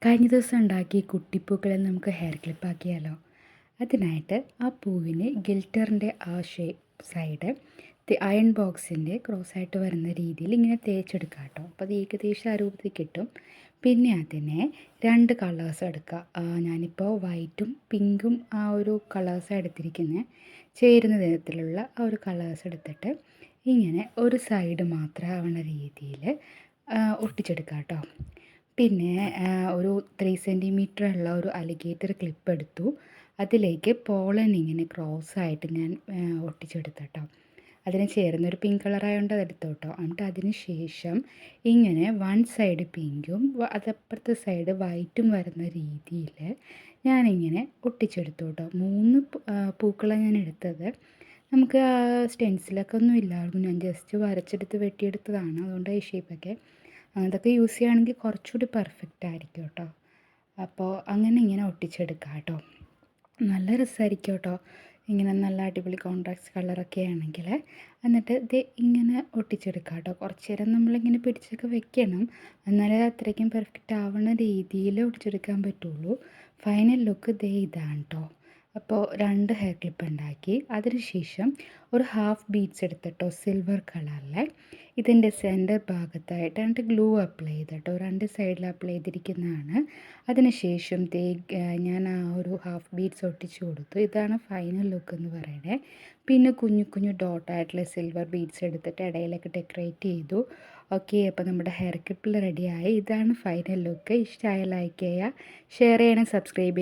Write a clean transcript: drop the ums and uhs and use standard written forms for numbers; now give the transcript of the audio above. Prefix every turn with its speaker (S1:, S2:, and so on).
S1: കഴിഞ്ഞ ദിവസം ഉണ്ടാക്കിയ കുട്ടിപ്പൂക്കളെ നമുക്ക് ഹെയർ ക്ലിപ്പാക്കിയാലോ? അതിനായിട്ട് ആ പൂവിന് ഗിൽറ്ററിൻ്റെ ആ സൈഡ് അയൺ ബോക്സിൻ്റെ ക്രോസായിട്ട് വരുന്ന രീതിയിൽ ഇങ്ങനെ തേച്ചെടുക്കുക കേട്ടോ. അപ്പോൾ അത് ഏകദേശം ആ രൂപത്തിൽ കിട്ടും. പിന്നെ അതിനെ 2 കളേഴ്സ് എടുക്കുക. ഞാനിപ്പോൾ വൈറ്റും പിങ്കും ആ ഒരു കളേഴ്സാണ് എടുത്തിരിക്കുന്നത്. ചേരുന്ന തരത്തിലുള്ള ആ ഒരു കളേഴ്സ് എടുത്തിട്ട് ഇങ്ങനെ ഒരു സൈഡ് മാത്രം ആവണ രീതിയിൽ ഒട്ടിച്ചെടുക്കുക കേട്ടോ. പിന്നെ ഒരു 3 സെൻറ്റിമീറ്റർ ഉള്ള ഒരു അലിഗേറ്റർ ക്ലിപ്പ് എടുത്തു. അതിലേക്ക് പോളൻ ഇങ്ങനെ ക്രോസായിട്ട് ഞാൻ ഒട്ടിച്ചെടുത്തു കേട്ടോ. അതിന് ചേർന്നൊരു പിങ്ക് കളറായതുകൊണ്ട് അതെടുത്തു കേട്ടോ. എന്നിട്ട് അതിന് ശേഷം ഇങ്ങനെ 1 സൈഡ് പിങ്കും അതപ്പുറത്തെ സൈഡ് വൈറ്റും വരുന്ന രീതിയിൽ ഞാനിങ്ങനെ ഒട്ടിച്ചെടുത്തു കേട്ടോ. 3 പൂക്കളാണ് ഞാൻ എടുത്തത്. നമുക്ക് സ്റ്റെൻസിലൊക്കെ ഒന്നും ഇല്ലായിരുന്നു. ഞാൻ ജസ്റ്റ് വരച്ചെടുത്ത് വെട്ടിയെടുത്തതാണ്. അതുകൊണ്ട് ഈ ഷേപ്പൊക്കെ അതൊക്കെ യൂസ് ചെയ്യുകയാണെങ്കിൽ കുറച്ചുകൂടി പെർഫെക്റ്റ് ആയിരിക്കും കേട്ടോ. അപ്പോൾ അങ്ങനെ ഇങ്ങനെ ഒട്ടിച്ചെടുക്കുക കേട്ടോ. നല്ല രസമായിരിക്കും കേട്ടോ. ഇങ്ങനെ നല്ല അടിപൊളി കോൺട്രാസ്റ്റ് കളറൊക്കെ ആണെങ്കിൽ. എന്നിട്ട് ഇത് ഇങ്ങനെ ഒട്ടിച്ചെടുക്കുക കേട്ടോ. കുറച്ച് നേരം നമ്മളിങ്ങനെ പിടിച്ചൊക്കെ വെക്കണം. എന്നാലേ അത്രയ്ക്കും പെർഫെക്റ്റ് ആവുന്ന രീതിയിൽ ഒട്ടിച്ചെടുക്കാൻ പറ്റുള്ളൂ. ഫൈനൽ ലുക്ക് ദേ ഇതാണ് കേട്ടോ. അപ്പോൾ 2 ഹെയർ ക്ലിപ്പ് ഉണ്ടാക്കി. അതിനുശേഷം ഒരു ഹാഫ് ബീഡ്സ് എടുത്തിട്ടോ സിൽവർ കളറിലെ ഇതിൻ്റെ സെൻറ്റർ ഭാഗത്തായിട്ട് എന്നിട്ട് ഗ്ലൂ അപ്ലൈ ചെയ്തിട്ടോ 2 സൈഡിൽ അപ്ലൈ ചെയ്തിരിക്കുന്നതാണ്. അതിനുശേഷം ഞാൻ ആ ഒരു ഹാഫ് ബീഡ്സ് ഒട്ടിച്ചു കൊടുത്തു. ഇതാണ് ഫൈനൽ ലുക്ക് എന്ന് പറയുന്നത്. പിന്നെ കുഞ്ഞു കുഞ്ഞു ഡോട്ടായിട്ടുള്ള സിൽവർ ബീഡ്സ് എടുത്തിട്ട് ഇടയിലൊക്കെ ഡെക്കറേറ്റ് ചെയ്തു. ഓക്കെ, അപ്പോൾ നമ്മുടെ ഹെയർ ക്ലിപ്പിൽ റെഡിയായി. ഇതാണ് ഫൈനൽ ലുക്ക്. ഇഷ്ടമായ ലൈക്ക് ചെയ്യുക, ഷെയർ ചെയ്യണം, സബ്സ്ക്രൈബ് ചെയ്യുക.